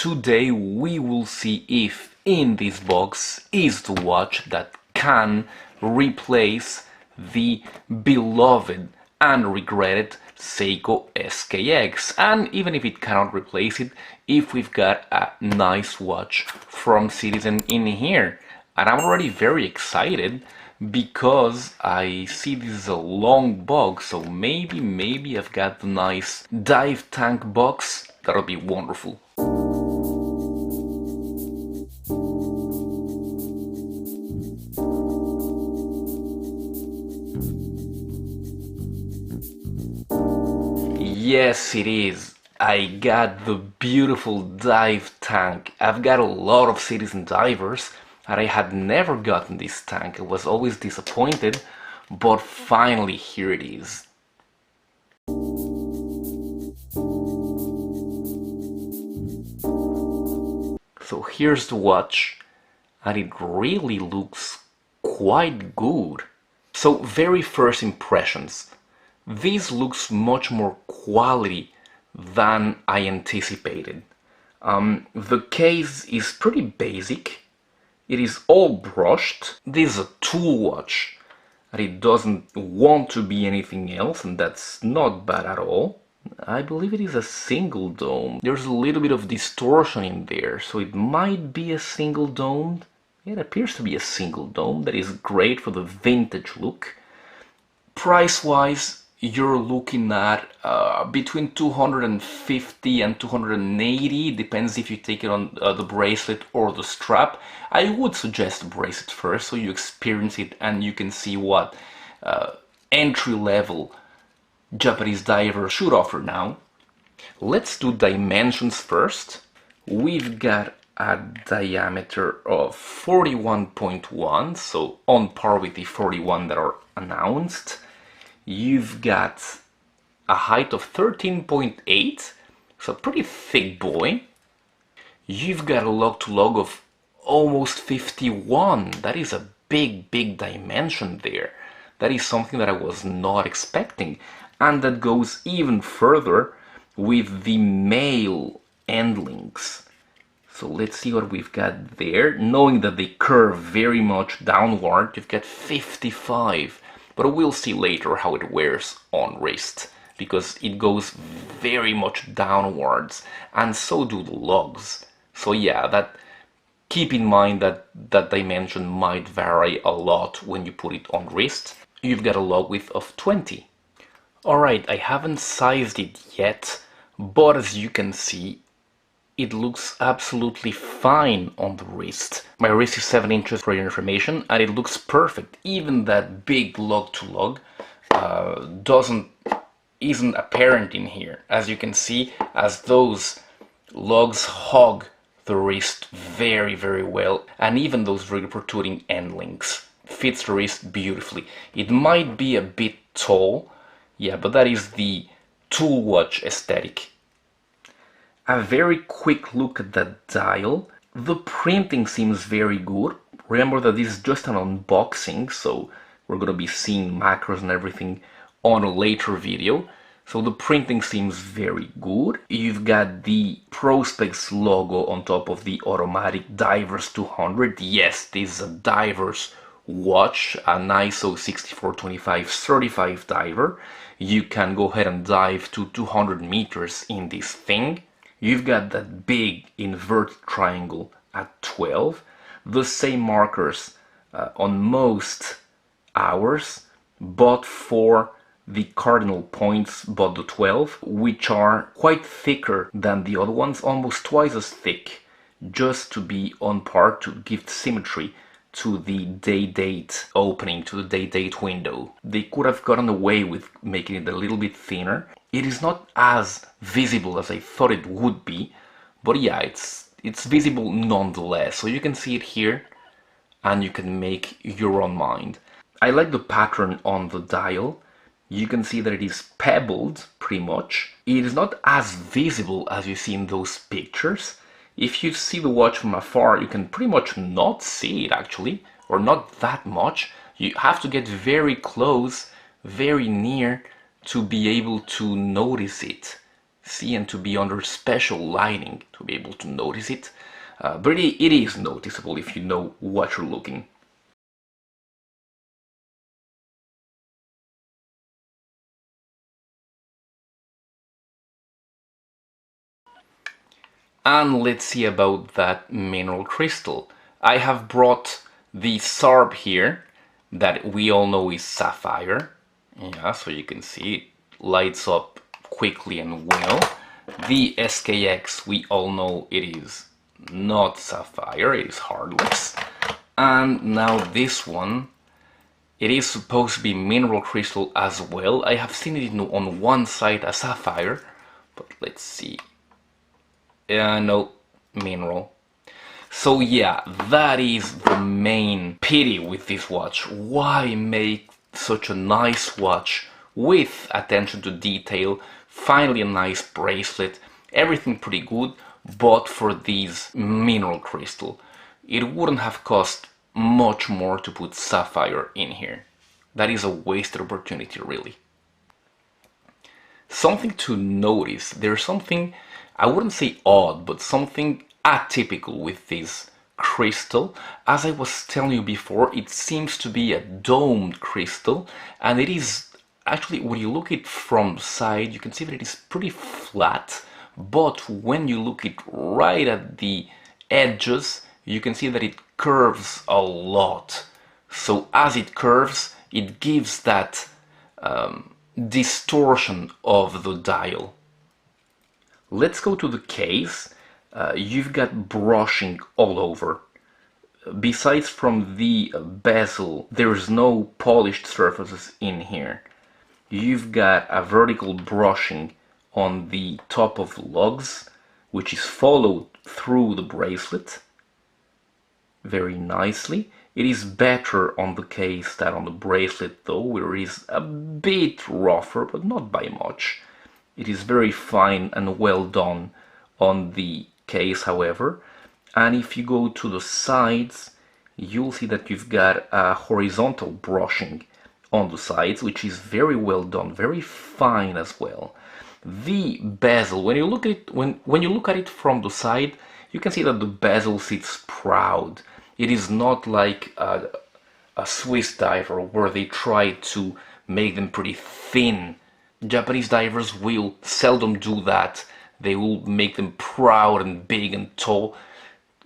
today we will see if in this box is the watch that can replace the beloved and regretted Seiko SKX, and even if it cannot replace it, if we've got a nice watch from Citizen in here. And I'm already very excited because I see this is a long box, so maybe I've got the nice dive tank box. That'll be wonderful. Yes, it is. I got the beautiful dive tank. I've got a lot of Citizen divers, and I had never gotten this tank. I was always disappointed, but finally here it is. So here's the watch, and it really looks quite good. So very first impressions. This looks much more quality than I anticipated. The case is pretty basic. It is all brushed. This is a tool watch, and it doesn't want to be anything else, and that's not bad at all. I believe it is a single dome. There's a little bit of distortion in there, so it might be a single domed. It appears to be a single dome. That is great for the vintage look. Price-wise, you're looking at between 250 and 280, depends if you take it on the bracelet or the strap. I would suggest the bracelet first, so you experience it and you can see what entry-level Japanese divers should offer now. Let's do dimensions first. We've got a diameter of 41.1, so on par with the 41 that are announced. You've got a height of 13.8, so pretty thick boy. You've got a log-to-log of almost 51. That is a big dimension there. That is something that I was not expecting. And that goes even further with the male end links. So let's see what we've got there. Knowing that they curve very much downward, you've got 55. But we'll see later how it wears on wrist, because it goes very much downwards, and so do the lugs. So yeah, keep in mind that that dimension might vary a lot when you put it on wrist. You've got a lug width of 20. Alright, I haven't sized it yet, but as you can see, it looks absolutely fine on the wrist. My wrist is 7 inches for your information, and it looks perfect. Even that big lug-to-lug isn't apparent in here. As you can see, as those lugs hug the wrist very well, and even those really protruding end links fits the wrist beautifully. It might be a bit tall, yeah, but that is the tool watch aesthetic. A very quick look at that dial. The printing seems very good. Remember that this is just an unboxing, so we're going to be seeing macros and everything on a later video. So the printing seems very good. You've got the Prospex logo on top of the automatic Divers 200. Yes, this is a diver's watch, an ISO 6425 certified diver. You can go ahead and dive to 200 meters in this thing. You've got that big inverted triangle at 12, the same markers on most hours, but for the cardinal points but the 12, which are quite thicker than the other ones, almost twice as thick, just to be on par, to give symmetry to the day-date opening, to the day-date window. They could have gotten away with making it a little bit thinner. It is not as visible as I thought it would be, but yeah, it's visible nonetheless. So you can see it here, and you can make your own mind. I like the pattern on the dial. You can see that it is pebbled, pretty much. It is not as visible as you see in those pictures. If you see the watch from afar, you can pretty much not see it actually, or not that much. You have to get very close, very near, to be able to notice it. see and to be under special lighting to be able to notice it. But it is noticeable if you know what you're looking. And let's see about that mineral crystal. I have brought the SARB here that we all know is sapphire. Yeah, so you can see it lights up quickly and well. The SKX, we all know it is not sapphire, it is hardness. And now this one, it is supposed to be mineral crystal as well. I have seen it on one side as sapphire, but let's see. No, mineral. So yeah, that is the main pity with this watch. Why make such a nice watch with attention to detail, finally a nice bracelet, everything pretty good, but for these mineral crystal, it wouldn't have cost much more to put sapphire in here. That is a wasted opportunity, really. Something to notice, there's something, I wouldn't say odd, but something atypical with this crystal. As I was telling you before, it seems to be a domed crystal, and it is actually, when you look at it from the side, you can see that it is pretty flat, but when you look it right at the edges, you can see that it curves a lot. So as it curves, it gives that distortion of the dial. Let's go to the case. You've got brushing all over. Besides from the bezel, there's no polished surfaces in here. You've got a vertical brushing on the top of the lugs, which is followed through the bracelet very nicely. It is better on the case than on the bracelet though, where it is a bit rougher, but not by much. It is very fine and well done on the case, however. And if you go to the sides, you'll see that you've got a horizontal brushing on the sides, which is very well done, very fine as well. The bezel, when you look at it, when you look at it from the side, you can see that the bezel sits proud. It is not like a Swiss diver where they try to make them pretty thin. Japanese divers will seldom do that. They will make them proud and big and tall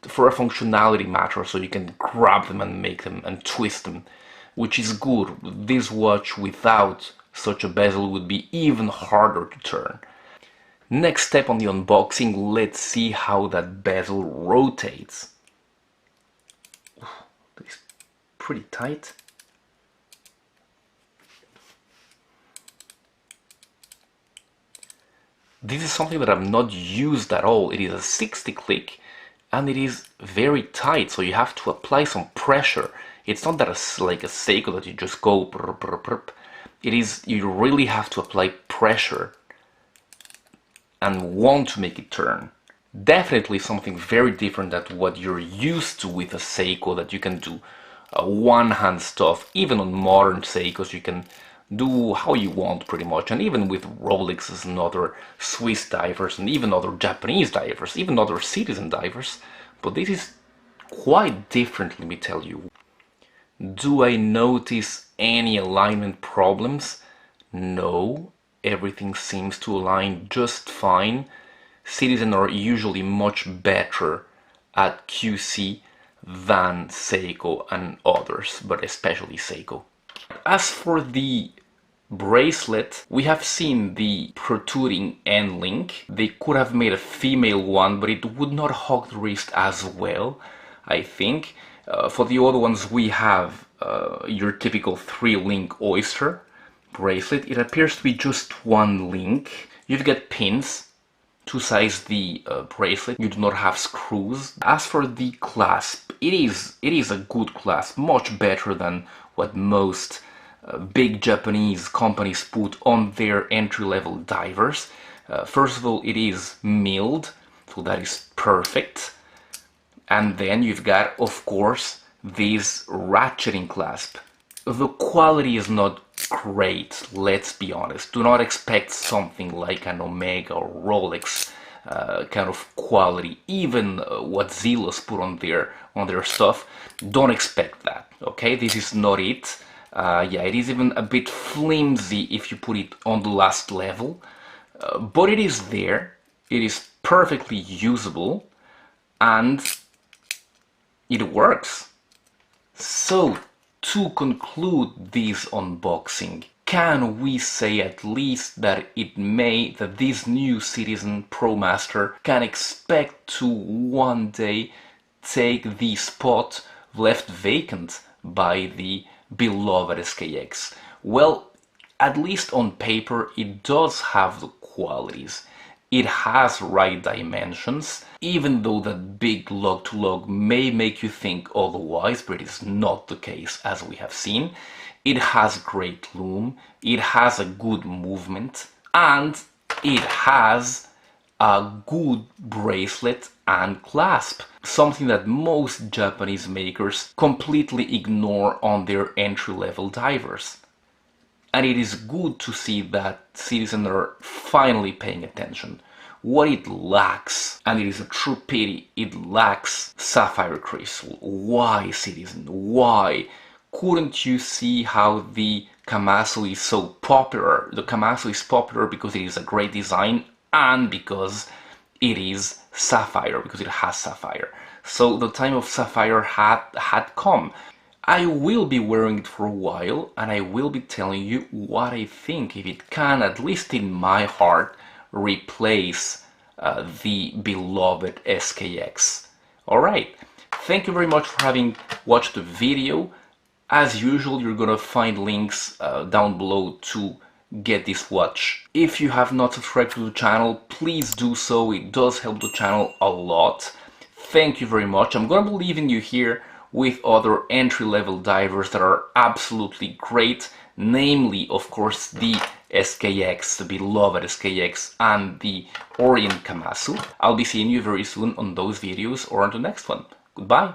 for a functionality matter, so you can grab them and make them and twist them, which is good. This watch without such a bezel would be even harder to turn. Next step on the unboxing, let's see how that bezel rotates. That is pretty tight. This is something that I've not used at all. It is a 60 click and it is very tight, so you have to apply some pressure. It's not that it's like a Seiko that you just go brr, brr, brr. It is, you really have to apply pressure and want to make it turn. Definitely something very different than what you're used to with a Seiko, that you can do one-hand stuff. Even on modern Seikos you can do how you want pretty much, and even with Rolexes and other Swiss divers and even other Japanese divers, even other Citizen divers. But this is quite different, let me tell you. Do I notice any alignment problems? No, everything seems to align just fine. Citizen are usually much better at QC than Seiko and others, but especially Seiko. As for the bracelet, we have seen the protruding end link. They could have made a female one, but it would not hug the wrist as well, I think. For the other ones, we have your typical 3-link oyster bracelet. It appears to be just one link. You've got pins to size the bracelet. You do not have screws. As for the clasp, it is a good clasp, much better than what most big Japanese companies put on their entry-level divers. First of all, it is milled, so that is perfect. And then you've got, of course, this ratcheting clasp. The quality is not great, let's be honest. Do not expect something like an Omega or Rolex kind of quality. Even what Zelos put on their stuff, don't expect that. Okay, this is not it. Yeah, it is even a bit flimsy if you put it on the last level, but it is there. It is perfectly usable, and it works. So, to conclude this unboxing, can we say at least that this new Citizen Promaster can expect to one day take the spot left vacant by the beloved SKX? Well, at least on paper, it does have the qualities. It has right dimensions, even though that big lug-to-lug may make you think otherwise, but it is not the case, as we have seen. It has great lume, it has a good movement, and it has a good bracelet and clasp, something that most Japanese makers completely ignore on their entry-level divers. And it is good to see that Citizen are finally paying attention. What it lacks, and it is a true pity, it lacks sapphire crystal. Why, Citizen? Why? Couldn't you see how the Kamasu is so popular? The Kamasu is popular because it is a great design and because it is sapphire, because it has sapphire. So the time of sapphire had come. I will be wearing it for a while, and I will be telling you what I think, if it can, at least in my heart, replace the beloved SKX. Alright, thank you very much for having watched the video. As usual, you're gonna find links down below to get this watch. If you have not subscribed to the channel, please do so. It does help the channel a lot. Thank you very much. I'm gonna be leaving you here with other entry-level divers that are absolutely great, namely, of course, the SKX, the beloved SKX, and the Orient Kamasu. I'll be seeing you very soon on those videos or on the next one. Goodbye!